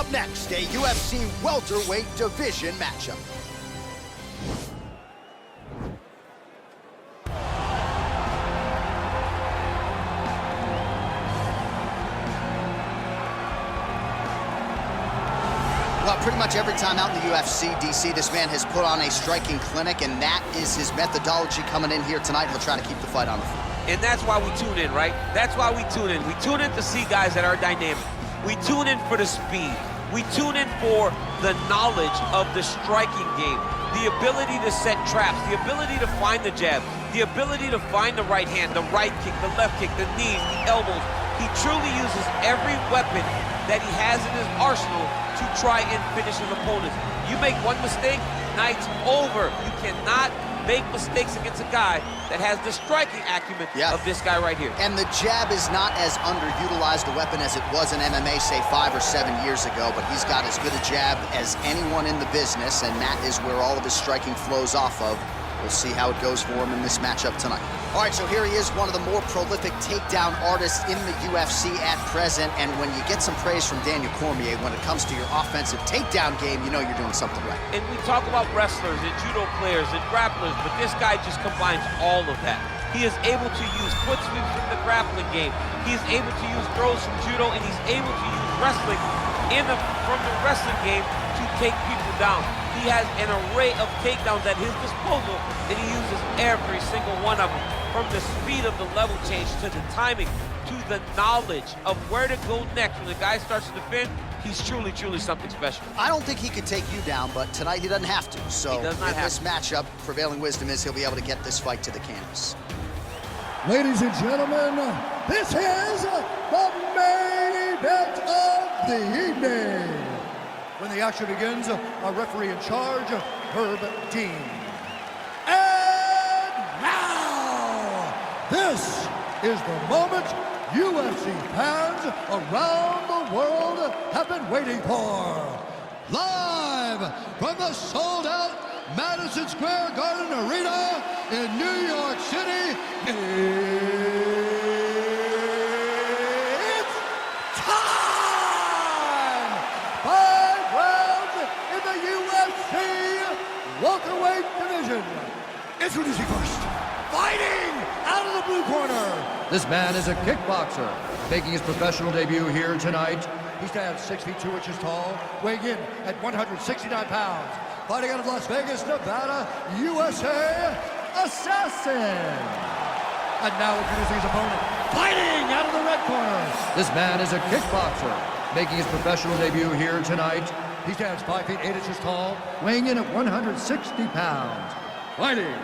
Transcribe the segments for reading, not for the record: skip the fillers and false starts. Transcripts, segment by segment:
Up next, a UFC welterweight division matchup. Well, pretty much every time out in the UFC, DC, this man has put on a striking clinic, and that is his methodology coming in here tonight. He'll try to keep the fight on the floor. And that's why we tune in, right? That's why we tune in. We tune in to see guys that are dynamic. We tune in for the speed. We tune in for the knowledge of the striking game, the ability to set traps, the ability to find the jab, the ability to find the right hand, the right kick, the left kick, the knees, the elbows. He truly uses every weapon that he has in his arsenal to try and finish his opponents. You make one mistake, night's over. You cannot make mistakes against a guy that has the striking acumen of this guy right here. And the jab is not as underutilized a weapon as it was in MMA, say 5 or 7 years ago, but he's got as good a jab as anyone in the business, and that is where all of his striking flows off of. We'll see how it goes for him in this matchup tonight. All right, so here he is, one of the more prolific takedown artists in the UFC at present, and when you get some praise from Daniel Cormier when it comes to your offensive takedown game, you know you're doing something right. And we talk about wrestlers and judo players and grapplers, but this guy just combines all of that. He is able to use foot sweeps from the grappling game. He is able to use throws from judo, and he's able to use wrestling from the wrestling game to take people down. He has an array of takedowns at his disposal, and he uses every single one of them. From the speed of the level change, to the timing, to the knowledge of where to go next when the guy starts to defend, he's truly, truly something special. I don't think he could take you down, but tonight he doesn't have to. So he does not in have this to. matchup, prevailing wisdom is he'll be able to get this fight to the canvas. Ladies and gentlemen, this is the main event of the evening. When the action begins, our referee in charge, Herb Dean. And now, this is the moment UFC fans around the world have been waiting for. Live from the sold-out Madison Square Garden Arena in New York City, it's time! 5 rounds in the UFC welterweight division. Introducing first, fighting out of the blue corner. This man is a kickboxer, making his professional debut here tonight. He stands 6 feet 2 inches tall, weighing in at 169 pounds. Fighting out of Las Vegas, Nevada, USA, Assassin. And now introducing his opponent, fighting out of the red corner. This man is a kickboxer, making his professional debut here tonight. He stands 5 feet 8 inches tall, weighing in at 160 pounds. Fighting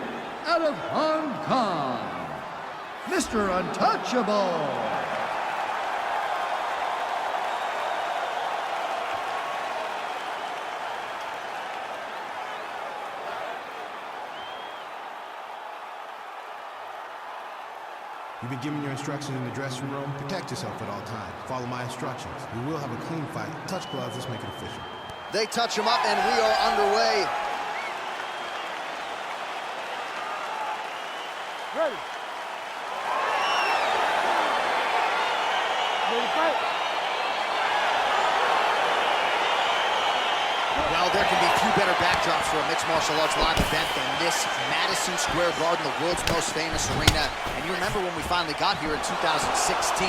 out of Hong Kong, Mr. Untouchable. You've been given your instructions in the dressing room. Protect yourself at all times. Follow my instructions. We will have a clean fight. Touch gloves, let's make it official. They touch him up, and we are underway. Ready. Ready to fight. Well, there can be few better backdrops for a mixed martial arts live event than this Madison Square Garden, the world's most famous arena. And you remember when we finally got here in 2016,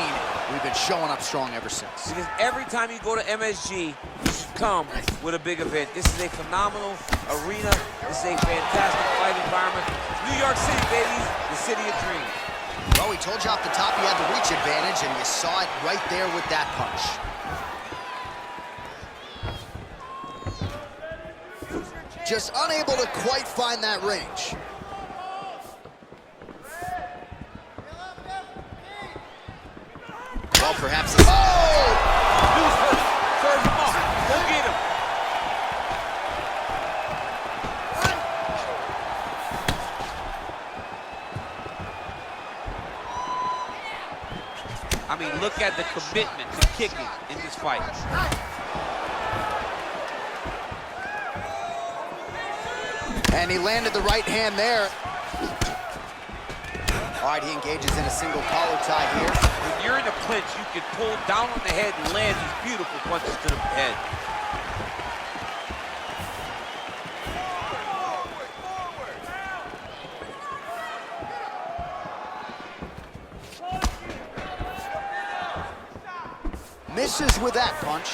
we've been showing up strong ever since. Because every time you go to MSG, you should come with a big event. This is a phenomenal arena. This is a fantastic fight environment. New York City, baby, the city of dreams. Well, we told you off the top you had the reach advantage, and you saw it right there with that punch. Just unable to quite find that range. Well, perhaps it's... Oh! Serve him up. Go get him. I mean, look at the commitment to kicking in this fight. And he landed the right hand there. All right, he engages in a single collar tie here. you're in a clinch, you can pull down on the head and land these beautiful punches to the head. Misses with that punch.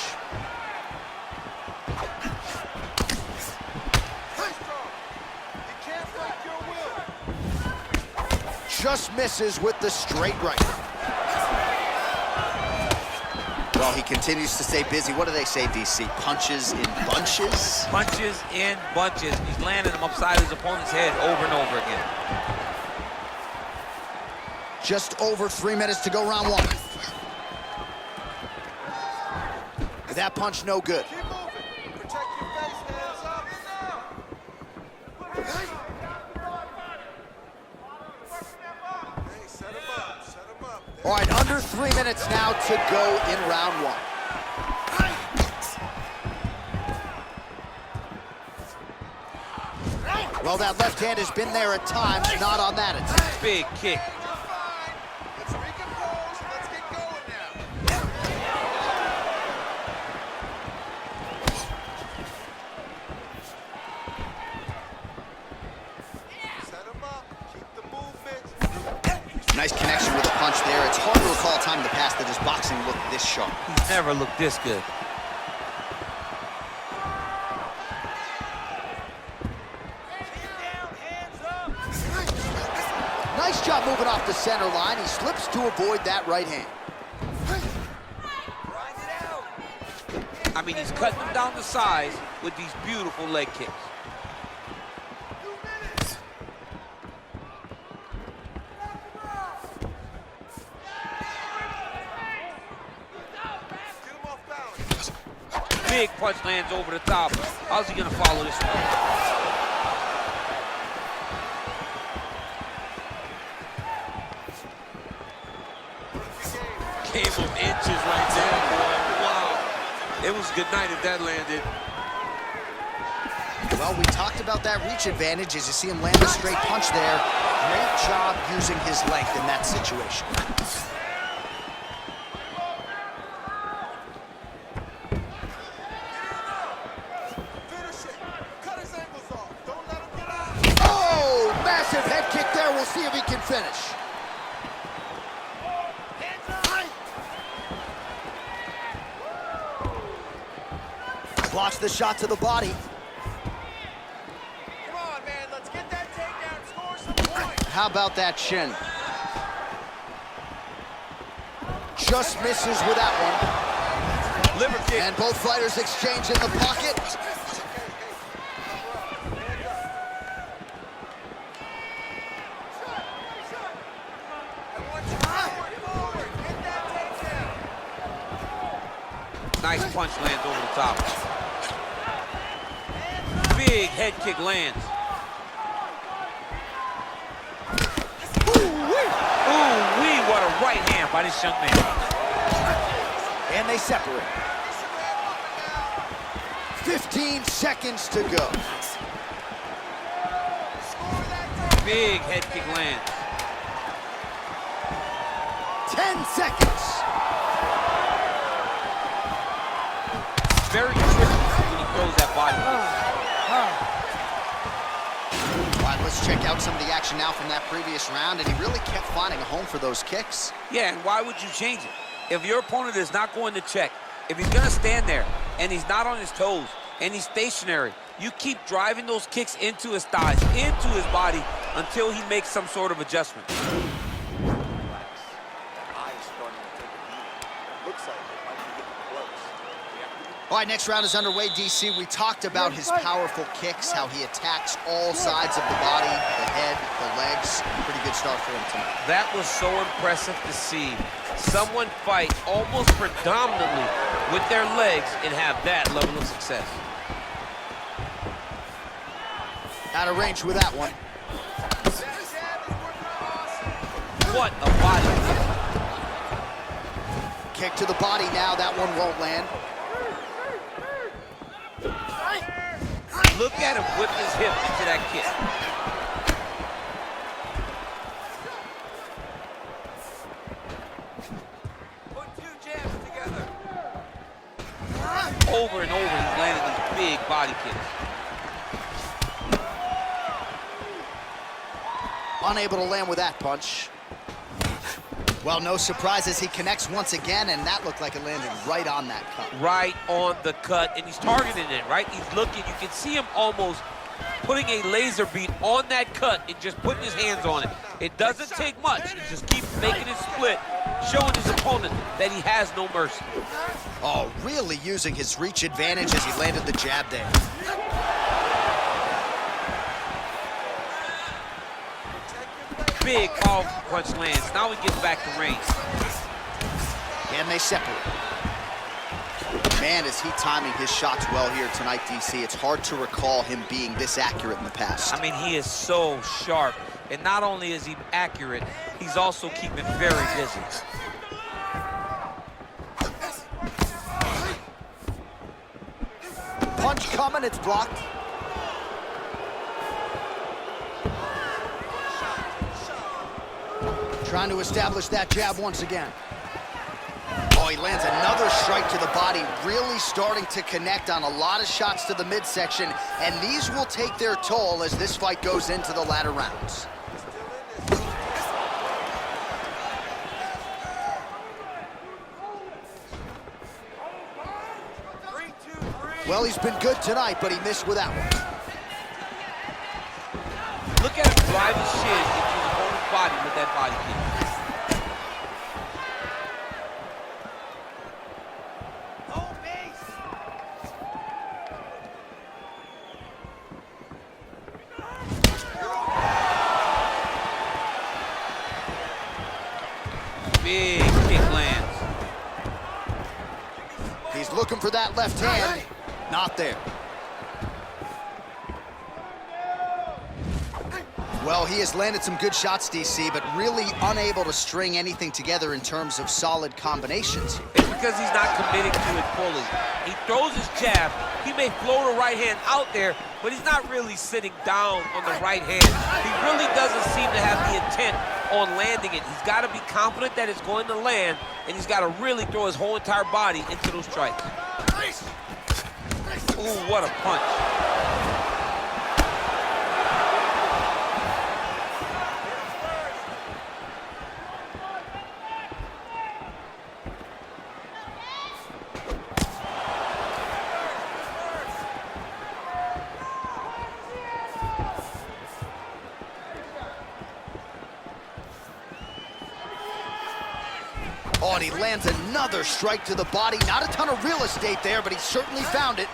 Just misses with the straight right. Well, he continues to stay busy. What do they say, DC? Punches in bunches? Punches in bunches. He's landing them upside his opponent's head over and over again. Just over 3 minutes to go, round one. That punch no good. Keep moving. Protect your face, hands up. Hey, set him up. Set him up. All right, under 3 minutes now to go in round one. Well, that left hand has been there at times, not on that attack. Big kick. Let's recompose. Let's get going now. Set him up. Keep the movement. Nice connection with a punch there. It's hard to recall a time in the past that his boxing looked this sharp. He's never looked this good. Nice job moving off the center line. He slips to avoid that right hand. I mean, he's cutting them down to size with these beautiful leg kicks. Get him off balance. Big punch lands over the top. How's he gonna follow this one? Game of inches right there, boy. Wow. It was a good night if that landed. Well, we talked about that reach advantage as you see him land a straight punch there. Great job using his length in that situation. Finish it. Cut his ankles off. Don't let him get out. Oh, massive head kick there. We'll see if he can finish. Blocks the shot to the body. Come on, man. Let's get that takedown. Score some points. How about that shin? Just misses with that one. Liver kick. And both fighters exchange in the pocket. Nice punch lands over the top. Big head kick lands. Ooh-wee, what a right hand by this young man. And they separate. 15 seconds to go. Big head kick lands. 10 seconds. Very tricky when he throws that body. All right, let's check out some of the action now from that previous round, and he really kept finding a home for those kicks. Yeah, and why would you change it? If your opponent is not going to check, if he's gonna stand there and he's not on his toes and he's stationary, you keep driving those kicks into his thighs, into his body until he makes some sort of adjustment. All right, next round is underway, DC. We talked about his powerful kicks, how he attacks all sides of the body, the head, the legs. Pretty good start for him tonight. That was so impressive to see. Someone fight almost predominantly with their legs and have that level of success. Out of range with that one. What a body Kick to the body now. That one won't land. kick. Look at him whip his hip into that kick. over and over, he's landing these big body kicks. Unable to land with that punch. Well, no surprises, he connects once again, and that looked like it landed right on that cut. Right on the cut, and he's targeting it, right? He's looking, you can see him almost putting a laser beam on that cut and just putting his hands on it. It doesn't take much. He just keeps making it split, showing his opponent that he has no mercy. Oh, really using his reach advantage as he landed the jab there. Big, powerful punch lands. Now he gets back to range. And they separate. Man, is he timing his shots well here tonight, DC. It's hard to recall him being this accurate in the past. I mean, he is so sharp. And not only is he accurate, he's also keeping very busy. Punch coming, it's blocked. Trying to establish that jab once again. Oh, he lands another strike to the body, really starting to connect on a lot of shots to the midsection, and these will take their toll as this fight goes into the latter rounds. Well, he's been good tonight, but he missed with that one. Look at him drive his shin into his opponent's body with that body kick. Big kick lands. He's looking for that left hand. Not there. Well, he has landed some good shots, DC, but really unable to string anything together in terms of solid combinations. It's because he's not committing to it fully. He throws his jab. He may float a right hand out there, but he's not really sitting down on the right hand. He really doesn't seem to have the intent on landing it. He's got to be confident that it's going to land, and he's got to really throw his whole entire body into those strikes. Ooh, what a punch. Oh, and he lands another strike to the body. Not a ton of real estate there, but he certainly found it.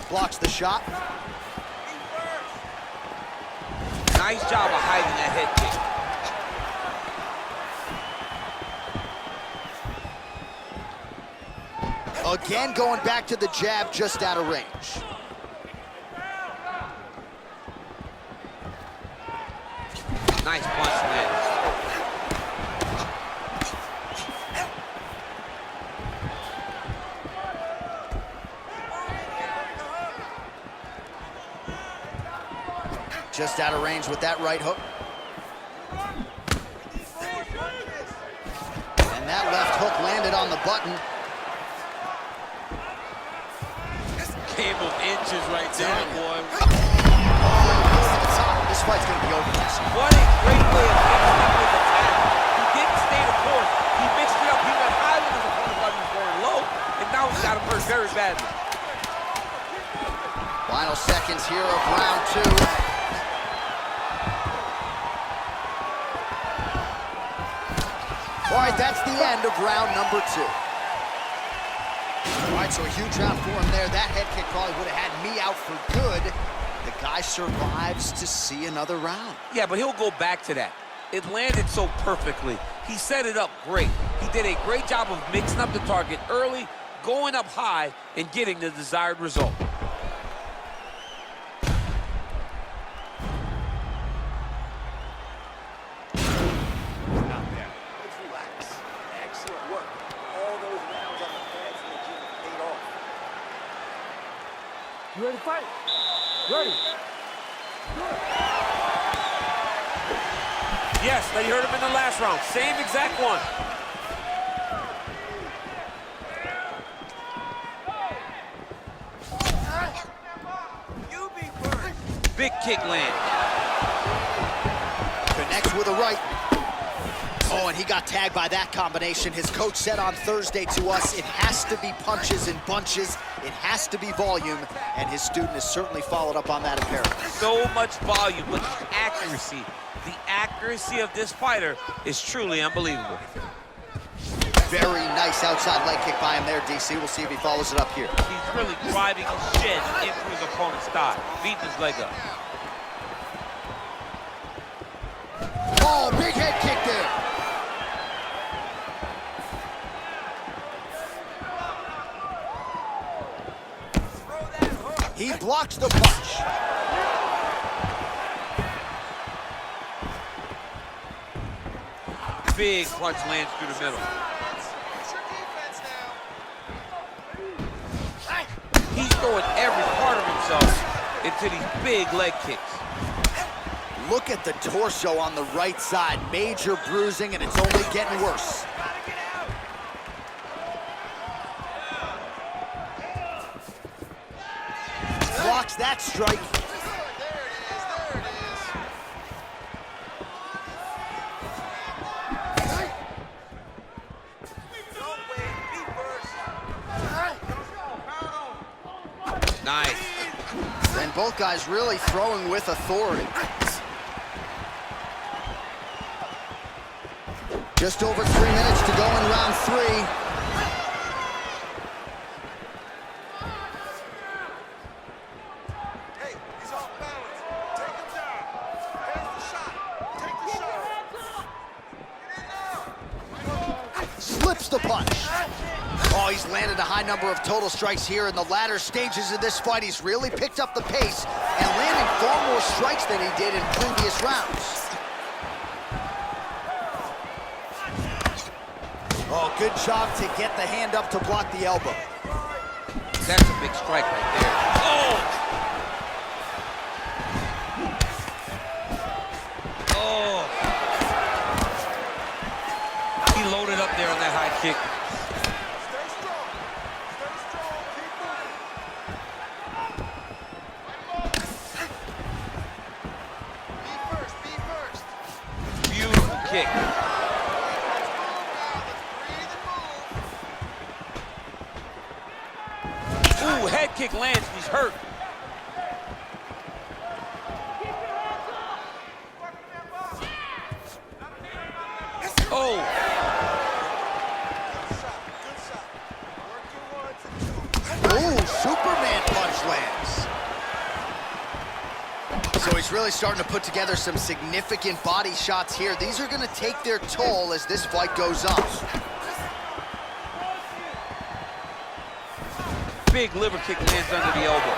Blocks the shot. Nice job of hiding that head kick. Again, going back to the jab, just out of range. Nice punch lands. Just out of range with that right hook. And that left hook landed on the button. Game of inches right there, boy. This fight's gonna be over. What a great way of mixing up his attack. He didn't stay the course. He mixed it up. He went high when his opponent thought he was going low, and now he's got him hurt very badly. Final seconds here of round two. All right, that's the end of round number two. All right, so a huge round for him there. That head kick probably would have had me out for good. The guy survives to see another round. Yeah, but he'll go back to that. It landed so perfectly. He set it up great. He did a great job of mixing up the target early, going up high, and getting the desired result. You ready to fight? Ready. Good. Yes, they heard him in the last round. Same exact one. Big kick land. Connects with a right. Oh, and he got tagged by that combination. His coach said on Thursday to us, it has to be punches and bunches. It has to be volume, and his student has certainly followed up on that apparently. So much volume, but the accuracy of this fighter is truly unbelievable. Very nice outside leg kick by him there, DC. We'll see if he follows it up here. He's really driving his shin into his opponent's thigh, beating his leg up. Oh, big head kick there. He blocks the punch. Big punch lands through the middle. He's throwing every part of himself into these big leg kicks. Look at the torso on the right side. Major bruising, and it's only getting worse. Blocks that strike. Nice. And both guys really throwing with authority. Just over 3 minutes to go in round 3. Hey, he's off balance. Take him down. There's the shot. Take the shot. Get in now. Slips the punch. Oh, he's landed a high number of total strikes here in the latter stages of this fight. He's really picked up the pace and landing far more strikes than he did in previous rounds. Oh, good job to get the hand up to block the elbow. That's a big strike right there. Oh! Oh! He loaded up there on that high kick. Stay strong. Stay strong. Keep moving. Be first. Be first. Beautiful kick. Ooh, head kick lands, he's hurt. Oh! Ooh, Superman punch lands. So he's really starting to put together some significant body shots here. These are going to take their toll as this fight goes on. Big liver kick lands under the elbow.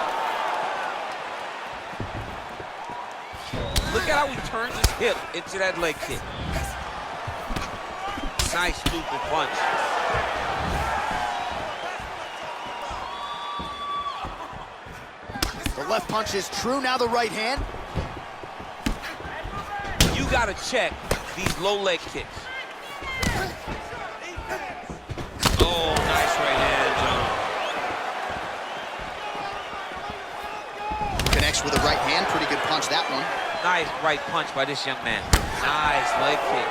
Look at how he turns his hip into that leg kick. Nice looping punch. The left punch is true, now the right hand. You gotta check these low leg kicks. Oh, nice right hand, John. Connects with a right hand, pretty good punch that one. Nice right punch by this young man. Nice leg kick.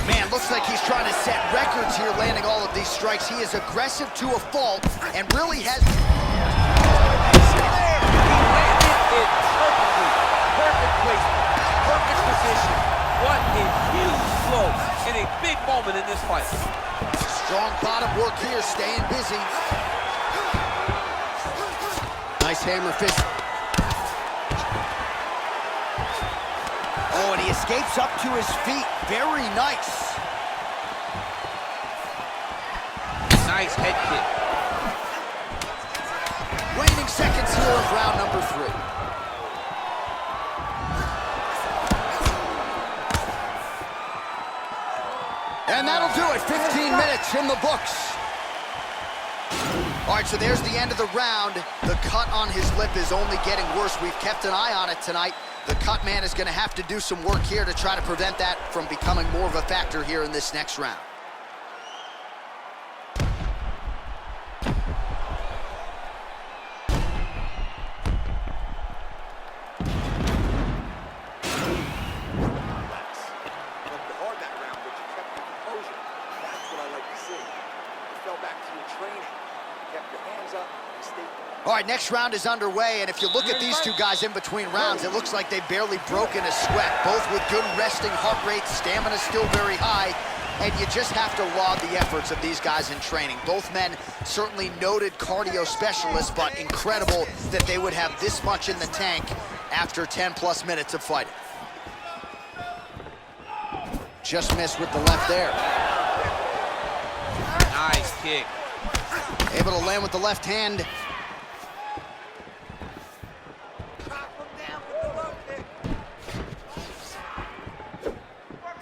Man, looks like he's trying to set records here, landing all of these strikes. He is aggressive to a fault and really has... He landed it perfectly. Perfect placement. Perfect position. What a huge blow in a big moment in this fight. Strong bottom work here, staying busy. Nice hammer fist. Oh, and he escapes up to his feet. Very nice. Nice head kick. Waning seconds here of round number 3. And that'll do it. 15 minutes in the books. All right, so there's the end of the round. The cut on his lip is only getting worse. We've kept an eye on it tonight. The cut man is going to have to do some work here to try to prevent that from becoming more of a factor here in this next round. All right, next round is underway, and if you look at these two guys in between rounds, it looks like they've barely broken a sweat, both with good resting heart rates, stamina still very high, and you just have to laud the efforts of these guys in training. Both men certainly noted cardio specialists, but incredible that they would have this much in the tank after 10+ minutes of fighting. Just missed with the left there. Nice kick. Able to land with the left hand.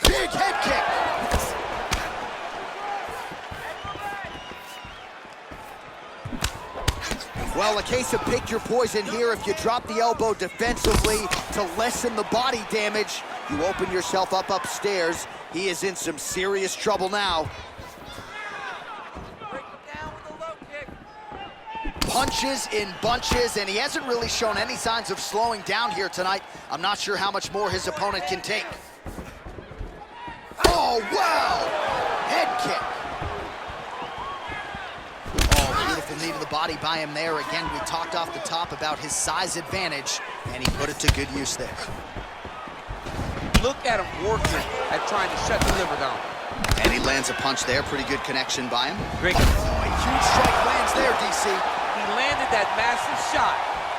Big head kick. Well, a case of pick your poison here. If you drop the elbow defensively to lessen the body damage, you open yourself up upstairs. He is in some serious trouble now. Punches in bunches, and he hasn't really shown any signs of slowing down here tonight. I'm not sure how much more his opponent can take. Oh, wow! Head kick. Oh, beautiful knee to the body by him there. Again, we talked off the top about his size advantage, and he put it to good use there. Look at him working at trying to shut the liver down. And he lands a punch there. Pretty good connection by him. Great. Oh, a huge strike lands there, DC. He landed that massive shot.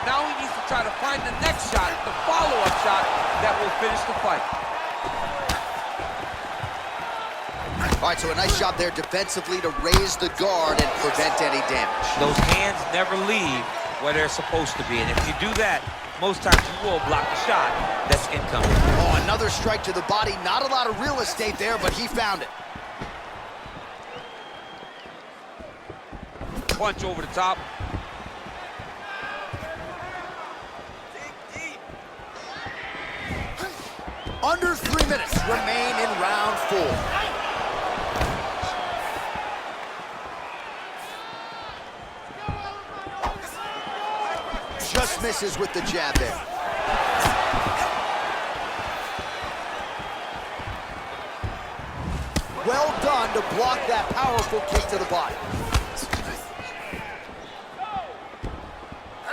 Now he needs to try to find the next shot, the follow-up shot that will finish the fight. All right, so a nice job there defensively to raise the guard and prevent any damage. Those hands never leave where they're supposed to be, and if you do that, most times you will block the shot that's incoming. Oh, another strike to the body. Not a lot of real estate there, but he found it. Punch over the top. Under 3 minutes remain in round 4. Just misses with the jab there. Well done to block that powerful kick to the body.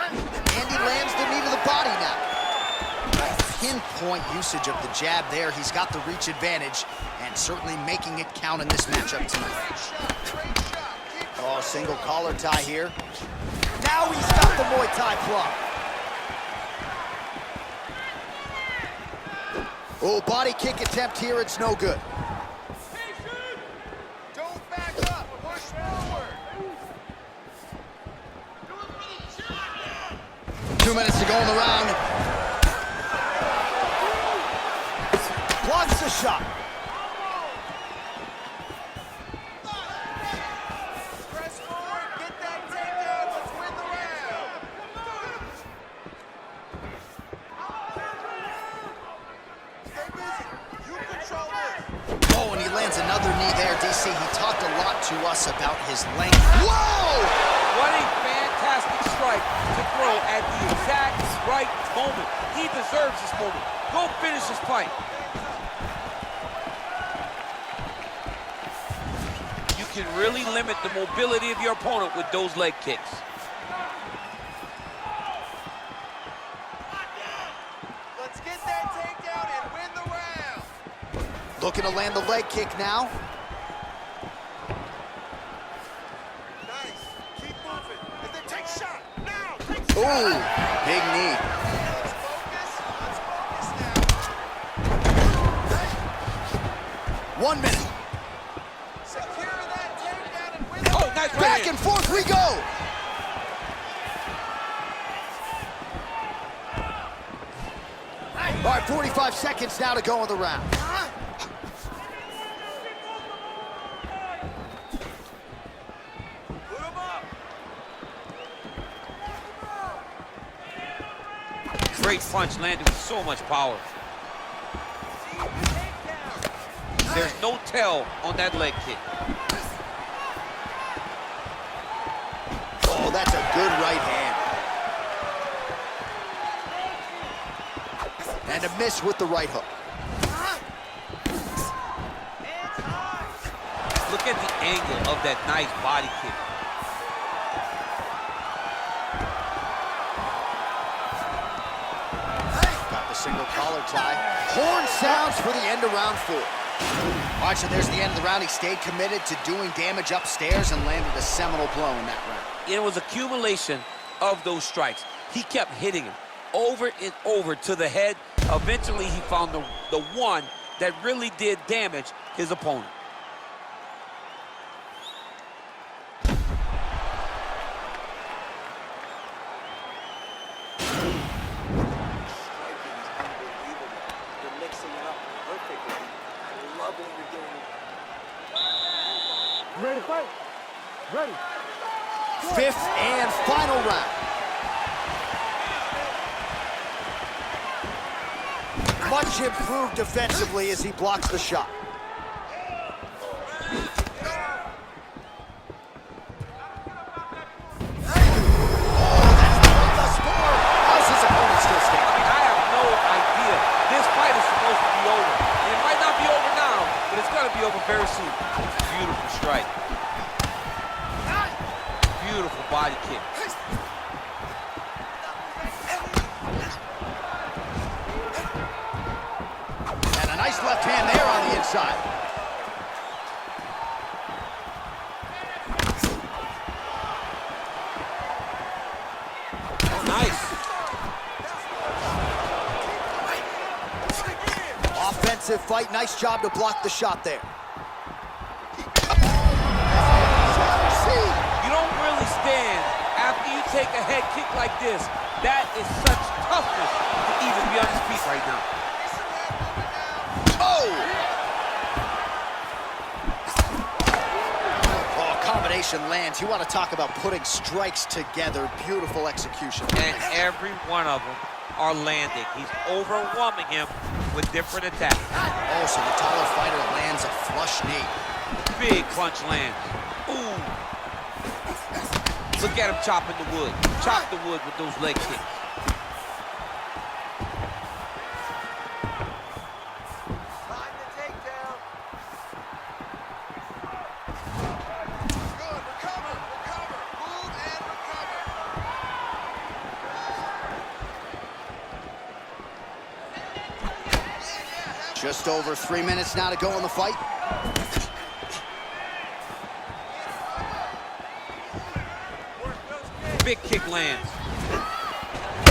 And he lands the knee to the body now. Pinpoint usage of the jab there. He's got the reach advantage and certainly making it count in this matchup tonight. Oh, single collar tie here. Now he's got the Muay Thai flop. Oh, body kick attempt here. It's no good. Don't back up. Push forward. 2 minutes to go in the round. Blocks the shot. Press forward. Get that takedown. Let's win the round. Stay busy. You control this. Oh, and he lands another knee there, DC. He talked a lot to us about his length. Whoa! What a fantastic strike to throw at the exact right moment. He deserves this moment. Go finish this fight. You can really limit the mobility of your opponent with those leg kicks. Let's get that takedown and win the round. Looking to land the leg kick now. Nice. Keep moving. And then take shot. Now. Take shot. Ooh, big knee. Let's focus. Let's focus now. 1 minute. Secure that takedown and win the Oh, round. nice right Back hand. and forth we go. All right, 45 seconds now to go in the round. Put him up. Great punch landed with so much power. There's no tell on that leg kick. Oh, that's a good right hand. And a miss with the right hook. Look at the angle of that nice body kick. Got the single collar tie. Horn sounds for the end of round 4. All right, so there's the end of the round. He stayed committed to doing damage upstairs and landed a seminal blow in that round. It was accumulation of those strikes. He kept hitting him over and over to the head. Eventually, he found the one that really did damage his opponent. Ready to fight? Ready. 5th and final round. Much improved defensively as he blocks the shot. How's his opponent still standing? I have no idea. This fight is supposed to be over. And it might not be over now, but it's going to be over very soon. Beautiful strike. Beautiful body kick. And a nice left hand there on the inside. Oh, nice. Offensive fight. Nice job to block the shot there. You don't really stand after you take a head kick like this. That is such toughness to even be on his feet right now. Oh, combination lands. You want to talk about putting strikes together. Beautiful execution. And every one of them are landing. He's overwhelming him with different attacks. Oh, so the taller fighter lands a flush knee. Big punch lands. Ooh. Look at him chopping the wood. Chop the wood with those leg kicks. Time to take down. Good, recover. Move and recover. Just over 3 minutes now to go in the fight. Big kick lands.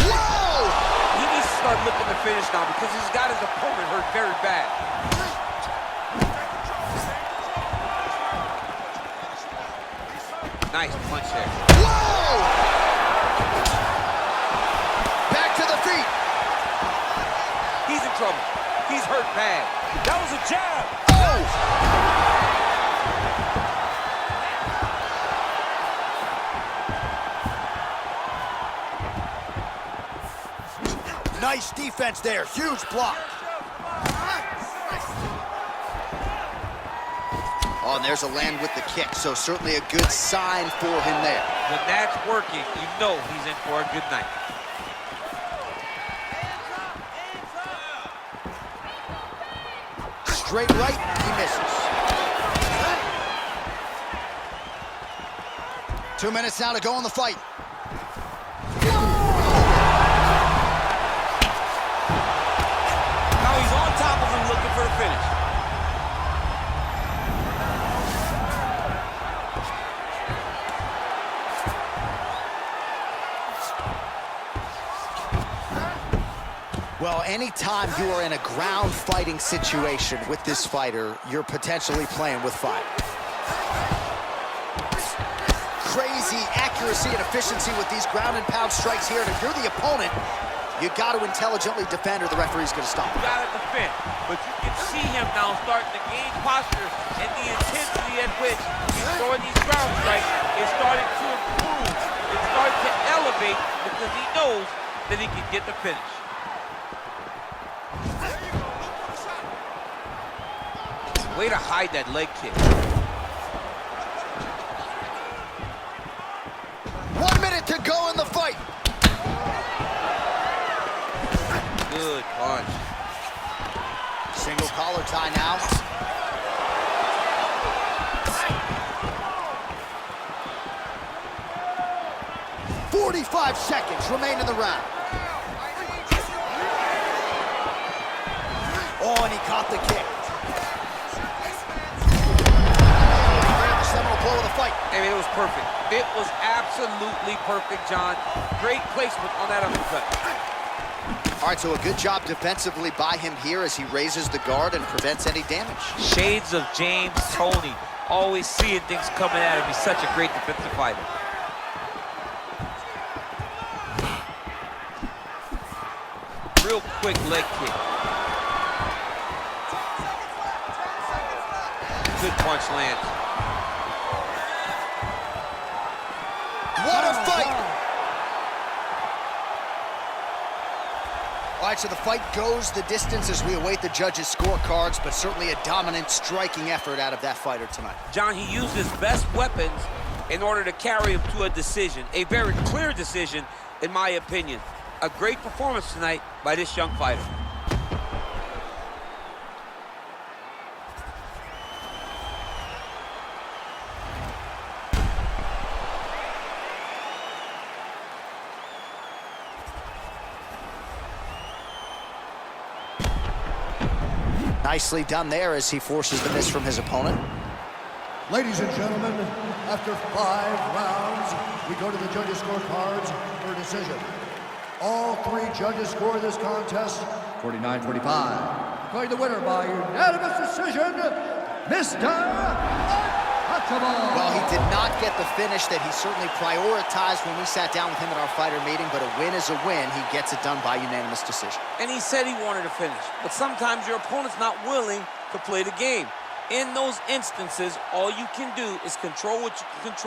Whoa! He needs to start looking to finish now because he's got his opponent hurt very bad. Nice punch there. Whoa! Back to the feet. He's in trouble. He's hurt bad. That was a jab. Oh! Nice defense there. Huge block. Oh, and there's a land with the kick, so certainly a good sign for him there. When that's working, you know he's in for a good night. Straight right, he misses. 2 minutes now to go in the fight. Now he's on top of him looking for the finish. Well, anytime you are in a ground fighting situation with this fighter, you're potentially playing with fire. Crazy accuracy and efficiency with these ground and pound strikes here. And if you're the opponent, you got to intelligently defend or the referee's going to stop. You got to defend, but you can see him now starting to gain posture, and the intensity at which he's throwing these ground strikes is starting to improve. It's starting to elevate because he knows that he can get the finish. Way to hide that leg kick. 1 minute to go in the fight. Good punch. Single collar tie now. "45 seconds remain in the round." Oh, and he caught the kick. The seminal blow of the fight. I mean, it was perfect. It was absolutely perfect, John. Great placement on that uppercut. All right, so a good job defensively by him here as he raises the guard and prevents any damage. Shades of James Toney. Always seeing things coming at him. He's such a great defensive fighter. Real quick leg kick. Good punch lands. What a fight! All right, so the fight goes the distance as we await the judges' scorecards, but certainly a dominant striking effort out of that fighter tonight. John, he used his best weapons in order to carry him to a decision. A very clear decision, in my opinion. A great performance tonight by this young fighter. Nicely done there as he forces the miss from his opponent. Ladies and gentlemen, after 5 rounds, we go to the judges' scorecards for a decision. All 3 judges score this contest 49-45. Declaring the winner by unanimous decision, Mr. Untouchable. Well, he did not get the finish that he certainly prioritized when we sat down with him at our fighter meeting, but a win is a win. He gets it done by unanimous decision. And he said he wanted to finish. But sometimes your opponent's not willing to play the game. In those instances, all you can do is control what you can control.